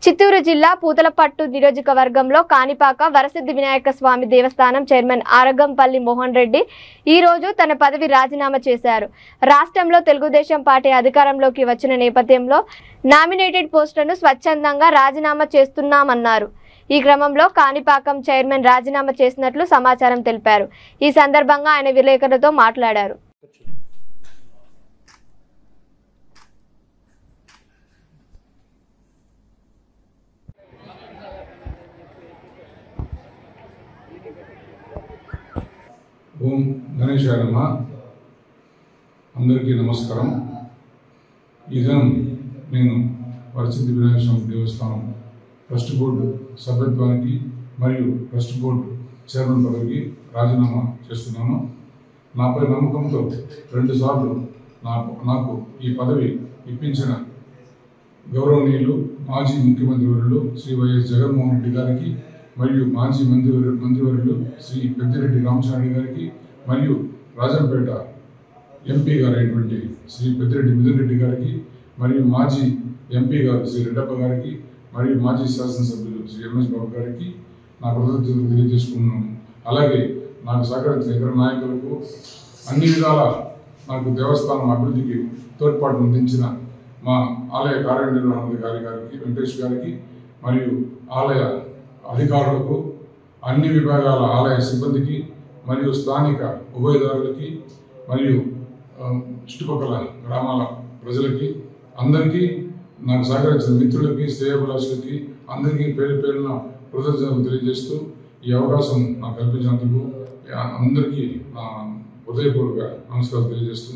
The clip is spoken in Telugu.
చిత్తూరు జిల్లా పూతలపట్టు నియోజకవర్గంలో కాణిపాక వరసిద్ధి వినాయక స్వామి దేవస్థానం చైర్మన్ ఆరగంపల్లి మోహన్ రెడ్డి ఈ రోజు తన పదవి రాజీనామా చేశారు. రాష్ట్రంలో తెలుగుదేశం పార్టీ అధికారంలోకి వచ్చిన నేపథ్యంలో నామినేటెడ్ పోస్టులను స్వచ్ఛందంగా రాజీనామా చేస్తున్నామన్నారు. ఈ క్రమంలో కాణిపాకం చైర్మన్ రాజీనామా చేసినట్లు సమాచారం తెలిపారు. ఈ సందర్భంగా ఆయన విలేకరులతో మాట్లాడారు. ఓం గణేశాయ నమః. అందరికీ నమస్కారం. ఈ దినం నేను వరసిద్ధి వినాయక స్వామి దేవస్థానం ట్రస్ట్ బోర్డు సభ్యత్వానికి మరియు ట్రస్ట్ బోర్డు చైర్మన్ పదవికి రాజీనామా చేస్తున్నాను. నాపై నమ్మకంతో 2 సార్లు నాకు ఈ పదవి ఇప్పించిన గౌరవనీయులు మాజీ ముఖ్యమంత్రి వర్యులు శ్రీ వైఎస్ జగన్మోహన్ రెడ్డి గారికి మరియు మాజీ మంత్రివర్యులు శ్రీ పెద్దిరెడ్డి రామచంద్ర గారికి మరియు రాజంపేట ఎంపీ గారైనటువంటి శ్రీ పెద్దిరెడ్డి మిథున్ రెడ్డి గారికి మరియు మాజీ ఎంపీ గారు శ్రీ రెడ్డప్ప గారికి మరియు మాజీ శాసనసభ్యులు శ్రీ ఎంఎస్ బాబు గారికి నా కృతజ్ఞతలు తెలియజేసుకున్నాను. అలాగే నాకు సహకరించిన ఇతర నాయకులకు అన్ని విధాల నాకు దేవస్థానం అభివృద్ధికి తోడ్పాటు అందించిన మా ఆలయ కార్యనిర్వహణాధికారి గారికి వెంకటేష్ గారికి మరియు ఆలయ అధికారులకు, అన్ని విభాగాల ఆలయ సిబ్బందికి మరియు స్థానిక ఉభయదారులకి మరియు చుట్టుపక్కల గ్రామాల ప్రజలకి అందరికీ నాకు సహకరించిన మిత్రులకి శ్రేయోభిలాషులకి అందరికీ పేరు పేరున కృతజ్ఞతలు తెలియజేస్తూ ఈ అవకాశం నాకు కల్పించినందుకు అందరికీ హృదయపూర్వక నమస్కారాలు తెలియజేస్తూ